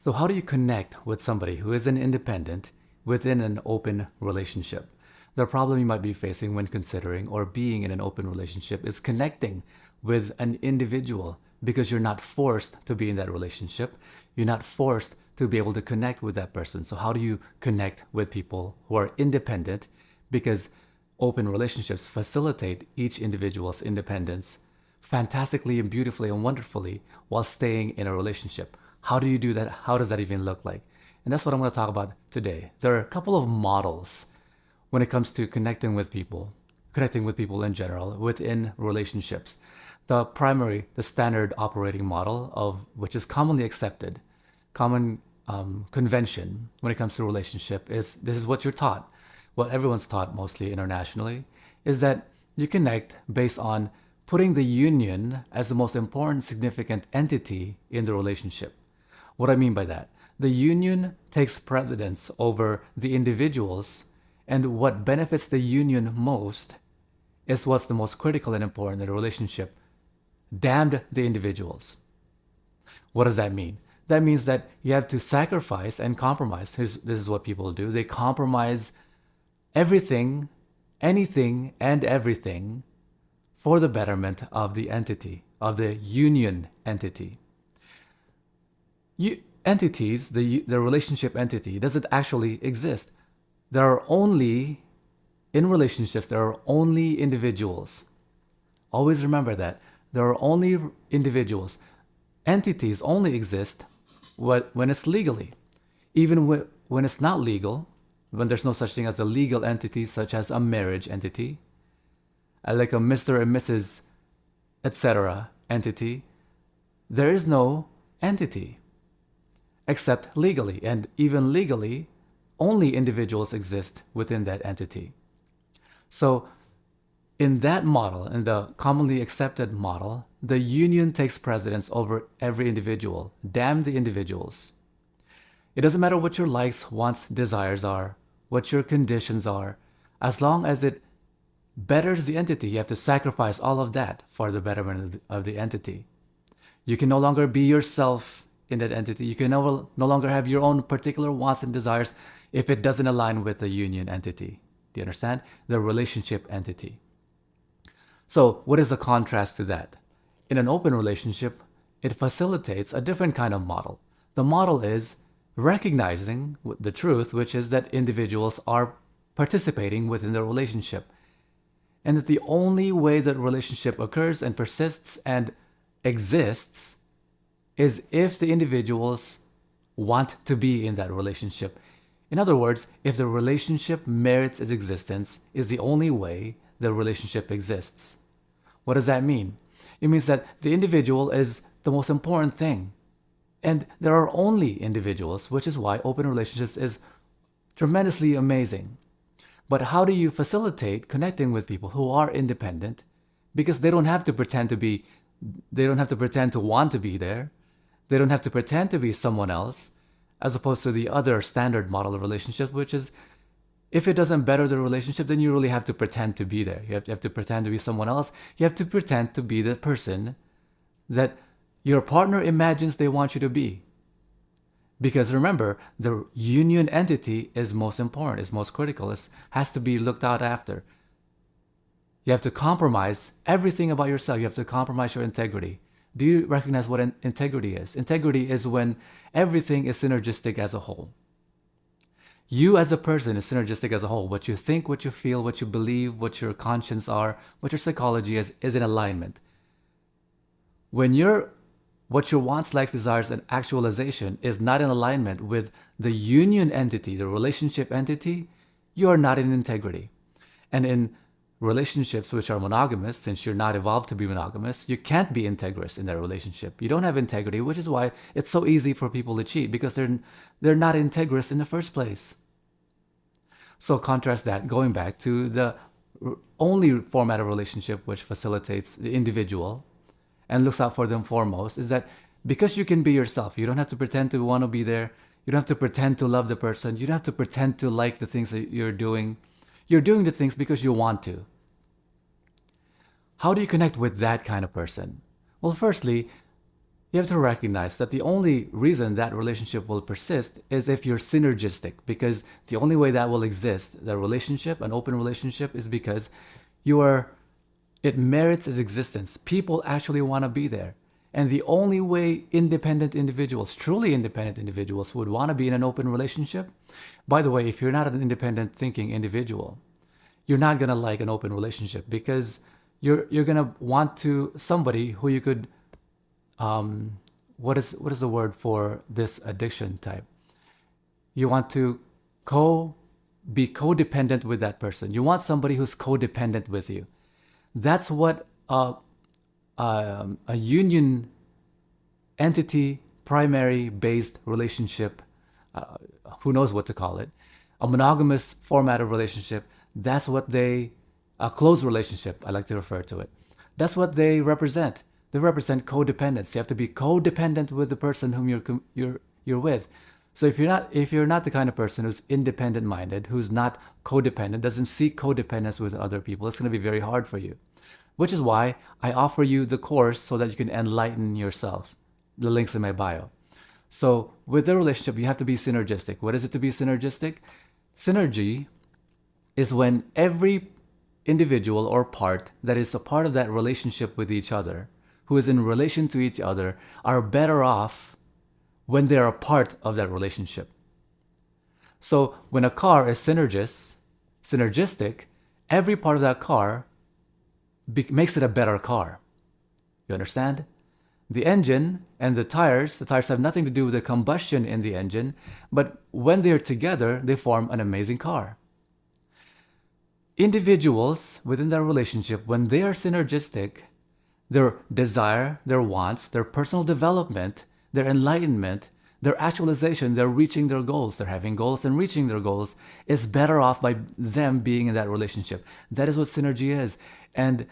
So how do you connect with somebody who is an independent within an open relationship? The problem you might be facing when considering or being in an open relationship is connecting with an individual because you're not forced to be in that relationship. You're not forced to be able to connect with that person. So how do you connect with people who are independent? Because open relationships facilitate each individual's independence fantastically and beautifully and wonderfully while staying in a relationship. How do you do that? How does that even look like? And that's what I'm going to talk about today. There are a couple of models when it comes to connecting with people in general within relationships. The standard operating model of which is commonly accepted, common convention when it comes to relationship is this is what you're taught, what everyone's taught mostly internationally, is that you connect based on putting the union as the most important significant entity in the relationship. What I mean by that, the union takes precedence over the individuals, and what benefits the union most is what's the most critical and important in the relationship. Damned the individuals. What does that mean? That means that you have to sacrifice and compromise. This is what people do. They compromise everything, anything, and everything for the betterment of the entity, of the union entity. The relationship entity doesn't actually exist. In relationships, there are only individuals. Always remember that. There are only individuals. Entities only exist when it's legally. Even when it's not legal, when there's no such thing as a legal entity, such as a marriage entity, like a Mr. and Mrs. etc. entity, there is no entity except legally. And even legally, only individuals exist within that entity. So in that model, in the commonly accepted model, the union takes precedence over every individual. Damn the individuals. It doesn't matter what your likes, wants, desires are, what your conditions are. As long as it betters the entity, you have to sacrifice all of that for the betterment of the entity. You can no longer be yourself in that entity. You can no longer have your own particular wants and desires if it doesn't align with the union entity. Do you understand? The relationship entity. So what is the contrast to that? In an open relationship, it facilitates a different kind of model. The model is recognizing the truth, which is that individuals are participating within the relationship. And that the only way that relationship occurs and persists and exists is if the individuals want to be in that relationship. In other words, if the relationship merits its existence, is the only way the relationship exists. What does that mean? It means that the individual is the most important thing. And there are only individuals, which is why open relationships is tremendously amazing. But how do you facilitate connecting with people who are independent? Because they don't have to pretend to want to be there. They don't have to pretend to be someone else, as opposed to the other standard model of relationship, which is if it doesn't better the relationship, then you really have to pretend to be there. You have to pretend to be someone else. You have to pretend to be the person that your partner imagines they want you to be. Because remember, the union entity is most important, is most critical, has to be looked out after. You have to compromise everything about yourself. You have to compromise your integrity. Do you recognize what integrity is? Integrity is when everything is synergistic as a whole. You as a person is synergistic as a whole. What you think, what you feel, what you believe, what your conscience are, what your psychology is in alignment. When what your wants, likes, desires, and actualization is not in alignment with the union entity, the relationship entity, you are not in integrity. And in relationships which are monogamous, since you're not evolved to be monogamous, you can't be integrous in that relationship. You don't have integrity, which is why it's so easy for people to cheat, because they're not integrous in the first place. So contrast that, going back to the only format of relationship which facilitates the individual and looks out for them foremost, is that because you can be yourself, you don't have to pretend to want to be there, you don't have to pretend to love the person, you don't have to pretend to like the things that you're doing. You're doing the things because you want to. How do you connect with that kind of person? Well, firstly, You have to recognize that the only reason that relationship will persist is if you're synergistic, because the only way that will exist, the relationship, an open relationship, is because you are, it merits its existence. People actually want to be there. And the only way independent individuals, truly independent individuals, would want to be in an open relationship, by the way, if you're not an independent thinking individual, you're not going to like an open relationship, because you're going to want to somebody who you could what is the word for this addiction type? You want to be codependent with that person. You want somebody who's codependent with you. That's what a union entity primary based relationship, who knows what to call it, a monogamous format of relationship. That's what a close relationship, I like to refer to it. That's what they represent. They represent codependence. You have to be codependent with the person whom you're with. So if you're not the kind of person who's independent minded, who's not codependent, doesn't seek codependence with other people, it's going to be very hard for you. Which is why I offer you the course so that you can enlighten yourself. The link's in my bio. So with the relationship, you have to be synergistic. What is it to be synergistic? Synergy is when every individual or part that is a part of that relationship with each other, who is in relation to each other, are better off when they are a part of that relationship. So when a car is synergistic, every part of that car makes it a better car. You understand? The engine and the tires have nothing to do with the combustion in the engine, but when they're together, they form an amazing car. Individuals within that relationship, when they are synergistic, their desire, their wants, their personal development, their enlightenment, their actualization, they're reaching their goals, they're having goals and reaching their goals, is better off by them being in that relationship. That is what synergy is. And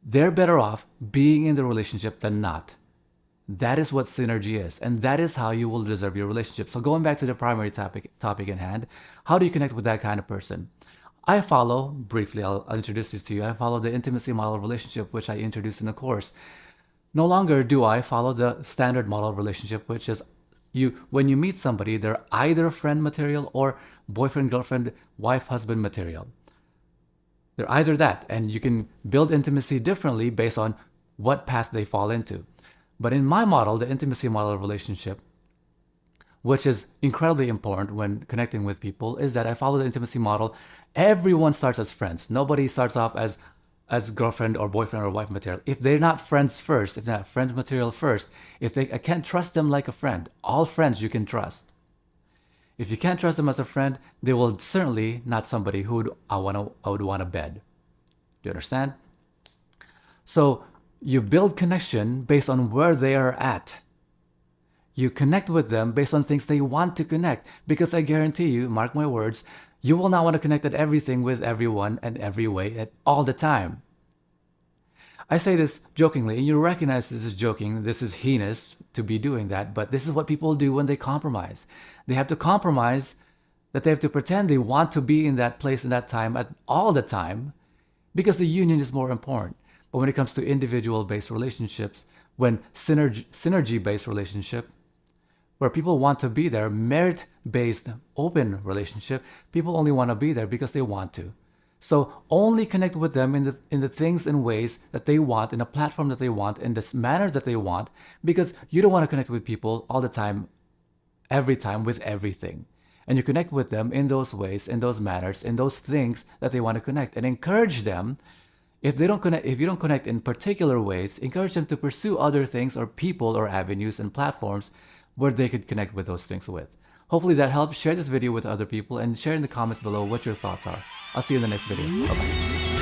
they're better off being in the relationship than not. That is what synergy is. And that is how you will deserve your relationship. So going back to the primary topic in hand, how do you connect with that kind of person? I follow, briefly, I'll introduce this to you. I follow the intimacy model of relationship, which I introduced in the course. No longer do I follow the standard model of relationship, which is when you meet somebody, they're either friend material or boyfriend, girlfriend, wife, husband material. They're either that, and you can build intimacy differently based on what path they fall into. But in my model, the intimacy model of relationship, which is incredibly important when connecting with people, is that I follow the intimacy model. Everyone starts as friends. Nobody starts off as girlfriend or boyfriend or wife material. If they're not friends first, if they're not friends material first, I can't trust them like a friend. All friends you can trust. If you can't trust them as a friend, they will certainly not somebody who I would want to bed. Do you understand? So you build connection based on where they are at. You connect with them based on things they want to connect. Because I guarantee you, mark my words, you will not want to connect at everything with everyone and every way at all the time. I say this jokingly, and you recognize this is joking, this is heinous to be doing that, but this is what people do when they compromise. They have to compromise that they have to pretend they want to be in that place in that time at all the time because the union is more important. But when it comes to individual-based relationships, when synergy-based relationship, where people want to be there, merit-based open relationship, people only want to be there because they want to. So only connect with them in the things and ways that they want, in a platform that they want, in this manner that they want, because you don't want to connect with people all the time, every time, with everything. And you connect with them in those ways, in those manners, in those things that they want to connect, and encourage them. If you don't connect in particular ways, encourage them to pursue other things or people or avenues and platforms where they could connect with those things with. Hopefully that helps. Share this video with other people and share in the comments below what your thoughts are. I'll see you in the next video. Bye-bye.